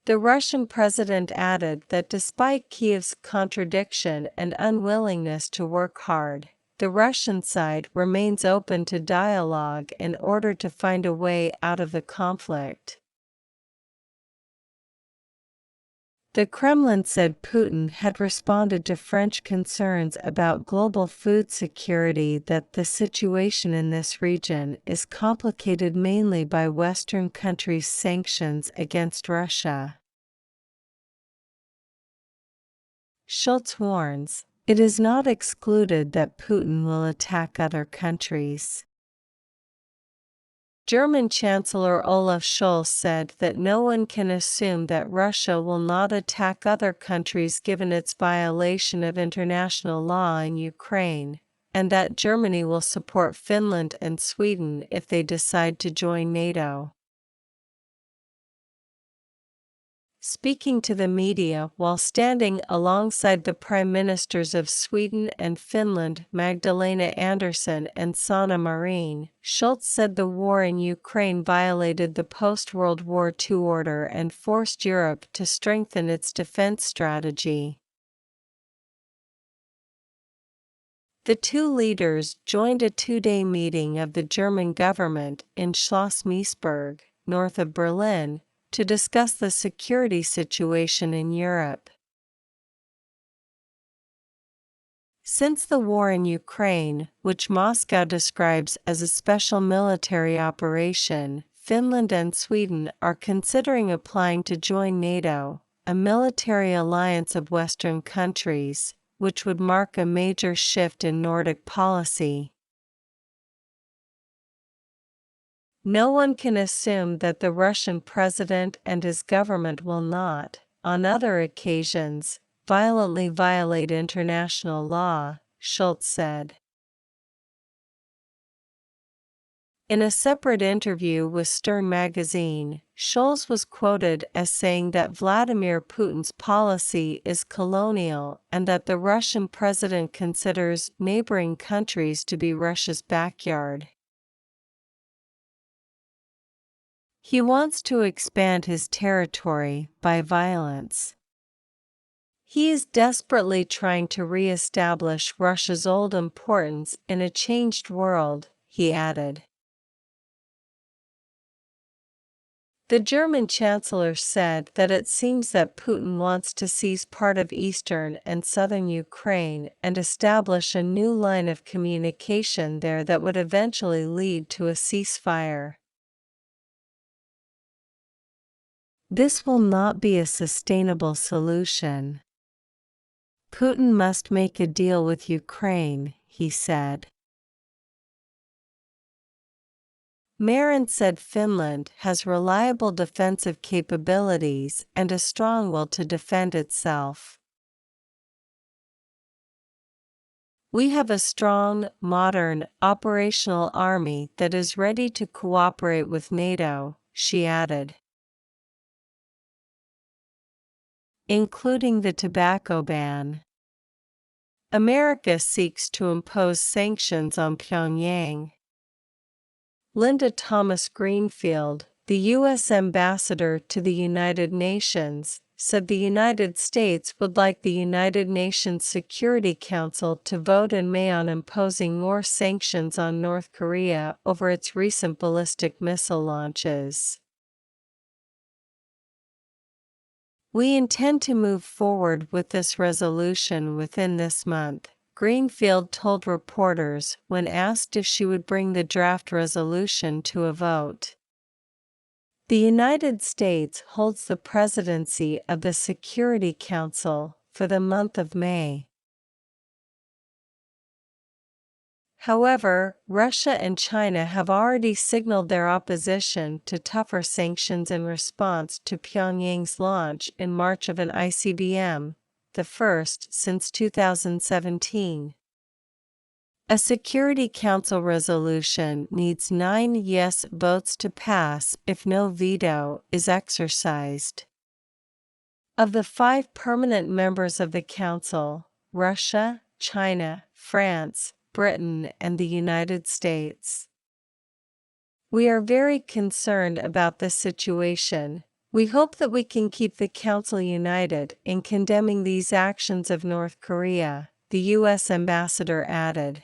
The Russian president added that despite Kyiv's contradiction and unwillingness to work hard, the Russian side remains open to dialogue in order to find a way out of the conflict. The Kremlin said Putin had responded to French concerns about global food security that the situation in this region is complicated mainly by Western countries' sanctions against Russia. Schulz warns, it is not excluded that Putin will attack other countries. German Chancellor Olaf Scholz said that no one can assume that Russia will not attack other countries given its violation of international law in Ukraine, and that Germany will support Finland and Sweden if they decide to join NATO. Speaking to the media while standing alongside the Prime Ministers of Sweden and Finland Magdalena Andersson and Sanna Marin, Schulz said the war in Ukraine violated the post-World War II order and forced Europe to strengthen its defense strategy. The two leaders joined a two-day meeting of the German government in Schloss Meseberg, north of Berlin, to discuss the security situation in Europe. Since the war in Ukraine, which Moscow describes as a special military operation, Finland and Sweden are considering applying to join NATO, a military alliance of Western countries, which would mark a major shift in Nordic policy. No one can assume that the Russian president and his government will not, on other occasions, violently violate international law, Schulz said. In a separate interview with Stern magazine, Scholz was quoted as saying that Vladimir Putin's policy is colonial and that the Russian president considers neighboring countries to be Russia's backyard. He wants to expand his territory by violence. He is desperately trying to re-establish Russia's old importance in a changed world, he added. The German chancellor said that it seems that Putin wants to seize part of eastern and southern Ukraine and establish a new line of communication there that would eventually lead to a ceasefire. This will not be a sustainable solution. Putin must make a deal with Ukraine, he said. Marin said Finland has reliable defensive capabilities and a strong will to defend itself. We have a strong, modern, operational army that is ready to cooperate with NATO, she added. Including the tobacco ban. America seeks to impose sanctions on Pyongyang. Linda Thomas Greenfield, the U.S. ambassador to the United Nations, said the United States would like the United Nations Security Council to vote in May on imposing more sanctions on North Korea over its recent ballistic missile launches. We intend to move forward with this resolution within this month, Greenfield told reporters when asked if she would bring the draft resolution to a vote. The United States holds the presidency of the Security Council for the month of May. However, Russia and China have already signaled their opposition to tougher sanctions in response to Pyongyang's launch in March of an ICBM, the first since 2017. A Security Council resolution needs 9 yes votes to pass if no veto is exercised. Of the 5 permanent members of the Council, Russia, China, France, Britain, and the United States. We are very concerned about this situation, We hope that we can keep the Council united in condemning these actions of North Korea, the U.S. ambassador added.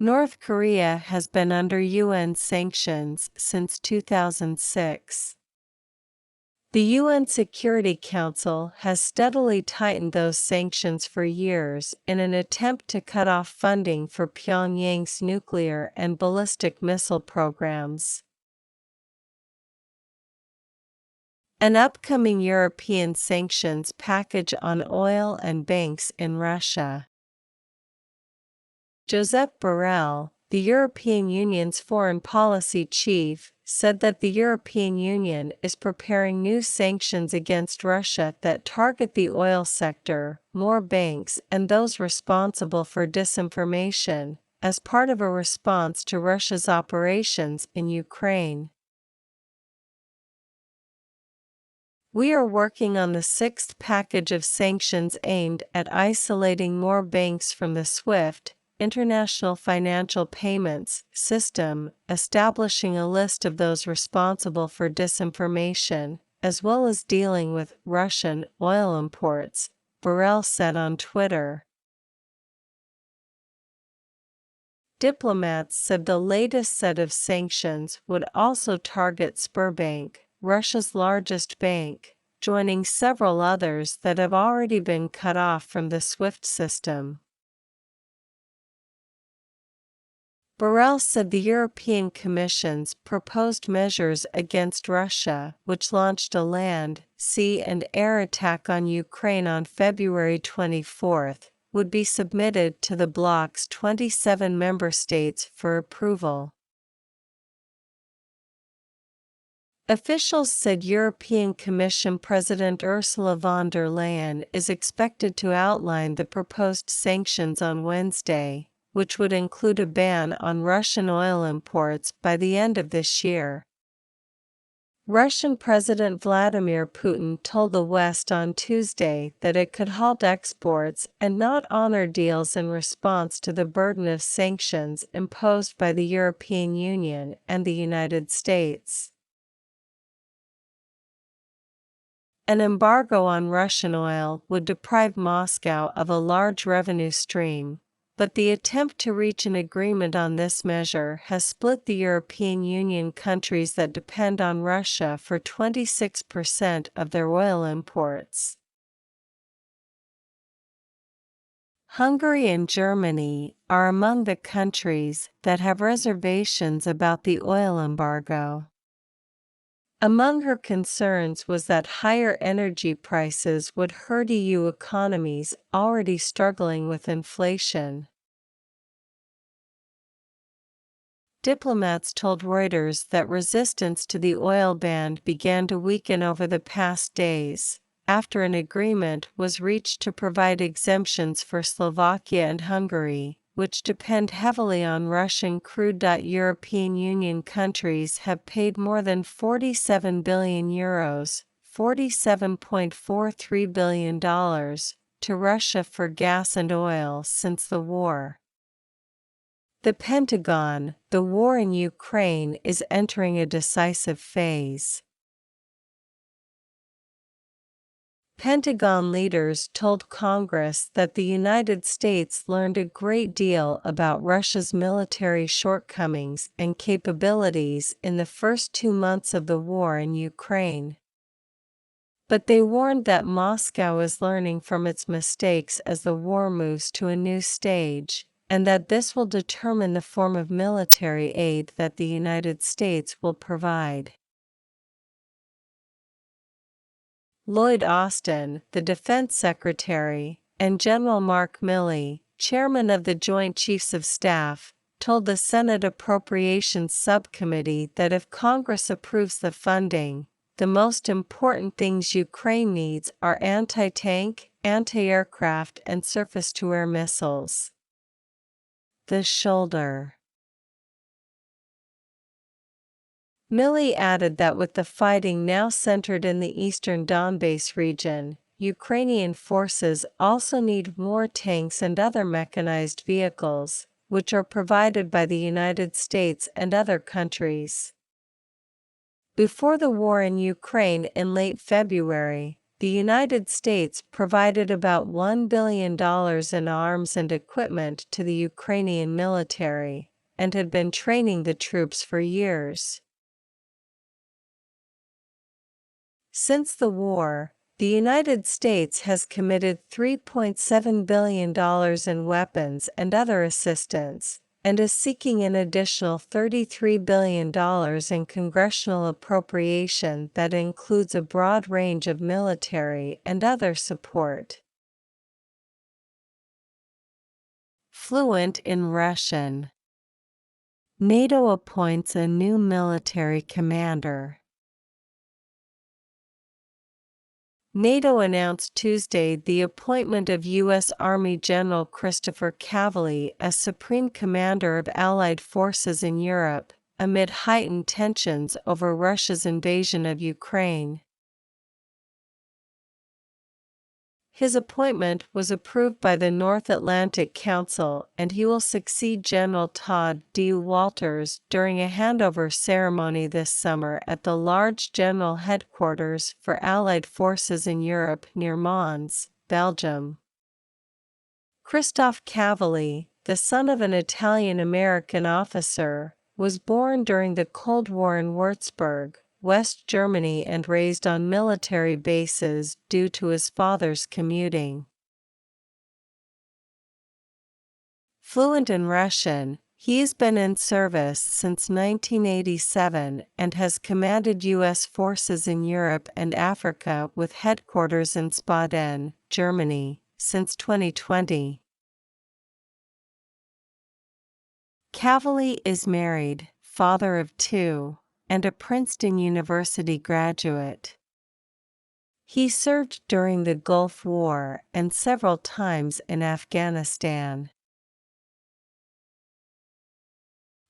North Korea has been under UN sanctions since 2006. The UN Security Council has steadily tightened those sanctions for years in an attempt to cut off funding for Pyongyang's nuclear and ballistic missile programs. An upcoming European sanctions package on oil and banks in Russia. Josep Borrell, the European Union's foreign policy chief, said that the European Union is preparing new sanctions against Russia that target the oil sector, more banks, and those responsible for disinformation, as part of a response to Russia's operations in Ukraine. We are working on the sixth package of sanctions aimed at isolating more banks from the SWIFT International Financial Payments System, establishing a list of those responsible for disinformation, as well as dealing with Russian oil imports, Borrell said on Twitter. Diplomats said the latest set of sanctions would also target Sberbank, Russia's largest bank, joining several others that have already been cut off from the SWIFT system. Borrell said the European Commission's proposed measures against Russia, which launched a land, sea and air attack on Ukraine on February 24, would be submitted to the bloc's 27 member states for approval. Officials said European Commission President Ursula von der Leyen is expected to outline the proposed sanctions on Wednesday, which would include a ban on Russian oil imports by the end of this year. Russian President Vladimir Putin told the West on Tuesday that it could halt exports and not honor deals in response to the burden of sanctions imposed by the European Union and the United States. An embargo on Russian oil would deprive Moscow of a large revenue stream, but the attempt to reach an agreement on this measure has split the European Union countries that depend on Russia for 26% of their oil imports. Hungary and Germany are among the countries that have reservations about the oil embargo. Among her concerns was that higher energy prices would hurt EU economies already struggling with inflation. Diplomats told Reuters that resistance to the oil ban began to weaken over the past days, after an agreement was reached to provide exemptions for Slovakia and Hungary, which depend heavily on Russian crude. European Union countries have paid more than €47 billion, $47.43 billion, to Russia for gas and oil since the war. The Pentagon, the war in Ukraine is entering a decisive phase. Pentagon leaders told Congress that the United States learned a great deal about Russia's military shortcomings and capabilities in the first 2 months of the war in Ukraine. But they warned that Moscow is learning from its mistakes as the war moves to a new stage, and that this will determine the form of military aid that the United States will provide. Lloyd Austin, the Defense Secretary, and General Mark Milley, chairman of the Joint Chiefs of Staff, told the Senate Appropriations Subcommittee that if Congress approves the funding, the most important things Ukraine needs are anti-tank, anti-aircraft, and surface-to-air missiles. The shoulder. Milley added that with the fighting now centered in the eastern Donbass region, Ukrainian forces also need more tanks and other mechanized vehicles, which are provided by the United States and other countries. Before the war in Ukraine in late February, the United States provided about $1 billion in arms and equipment to the Ukrainian military, and had been training the troops for years. Since the war, the United States has committed $3.7 billion in weapons and other assistance, and is seeking an additional $33 billion in congressional appropriation that includes a broad range of military and other support. Fluent in Russian. NATO appoints a new military commander. NATO announced Tuesday the appointment of U.S. Army General Christopher Cavalli as Supreme Commander of Allied forces in Europe, amid heightened tensions over Russia's invasion of Ukraine. His appointment was approved by the North Atlantic Council, and he will succeed General Todd D. Walters during a handover ceremony this summer at the large general headquarters for Allied forces in Europe near Mons, Belgium. Christophe Cavalli, the son of an Italian-American officer, was born during the Cold War in Würzburg, West Germany, and raised on military bases due to his father's commuting. Fluent in Russian, he has been in service since 1987 and has commanded U.S. forces in Europe and Africa with headquarters in Spaden, Germany, since 2020. Cavalli is married, father of two, and a Princeton University graduate. He served during the Gulf War and several times in Afghanistan.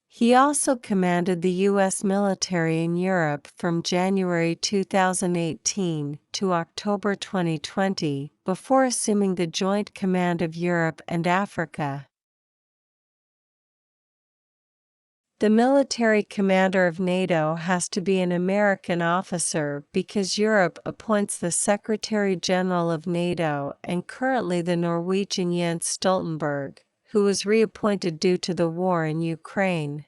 He also commanded the U.S. military in Europe from January 2018 to October 2020, before assuming the joint command of Europe and Africa. The military commander of NATO has to be an American officer because Europe appoints the Secretary General of NATO, and currently the Norwegian Jens Stoltenberg, who was reappointed due to the war in Ukraine.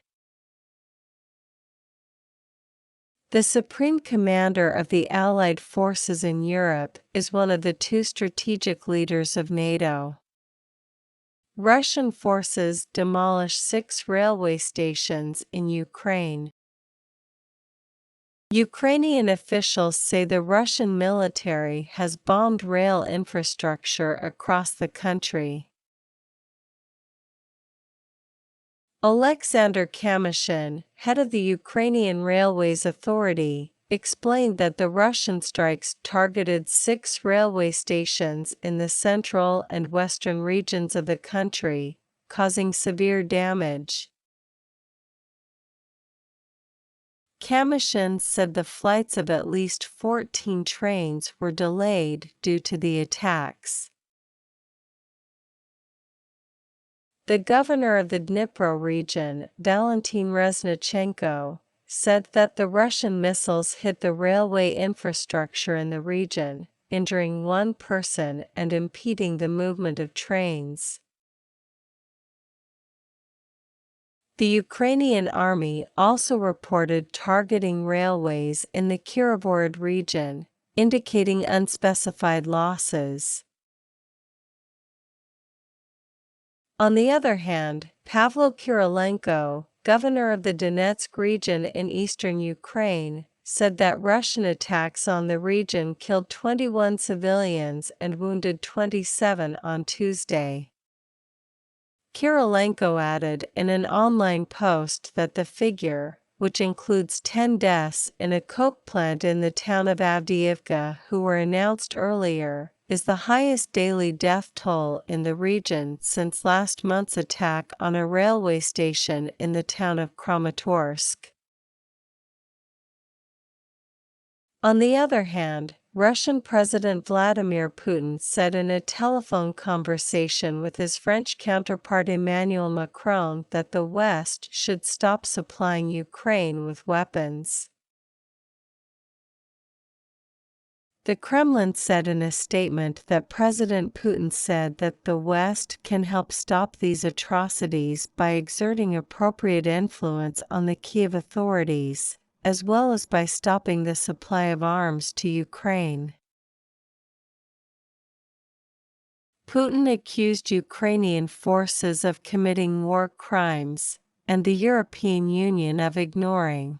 The Supreme Commander of the Allied forces in Europe is one of the two strategic leaders of NATO. Russian forces demolish 6 railway stations in Ukraine. Ukrainian officials say the Russian military has bombed rail infrastructure across the country. Alexander Kamyshin, head of the Ukrainian Railways Authority, explained that the Russian strikes targeted 6 railway stations in the central and western regions of the country, causing severe damage. Kamyshin said the flights of at least 14 trains were delayed due to the attacks. The governor of the Dnipro region, Valentin Reznichenko, said that the Russian missiles hit the railway infrastructure in the region, injuring 1 person and impeding the movement of trains. The Ukrainian army also reported targeting railways in the Khyrovod region, indicating unspecified losses. On the other hand, Pavlo Kyrylenko, governor of the Donetsk region in eastern Ukraine, said that Russian attacks on the region killed 21 civilians and wounded 27 on Tuesday. Kyrylenko added in an online post that the figure, which includes 10 deaths in a coke plant in the town of Avdiivka who were announced earlier, is the highest daily death toll in the region since last month's attack on a railway station in the town of Kramatorsk. On the other hand, Russian President Vladimir Putin said in a telephone conversation with his French counterpart Emmanuel Macron that the West should stop supplying Ukraine with weapons. The Kremlin said in a statement that President Putin said that the West can help stop these atrocities by exerting appropriate influence on the Kiev authorities, as well as by stopping the supply of arms to Ukraine. Putin accused Ukrainian forces of committing war crimes, and the European Union of ignoring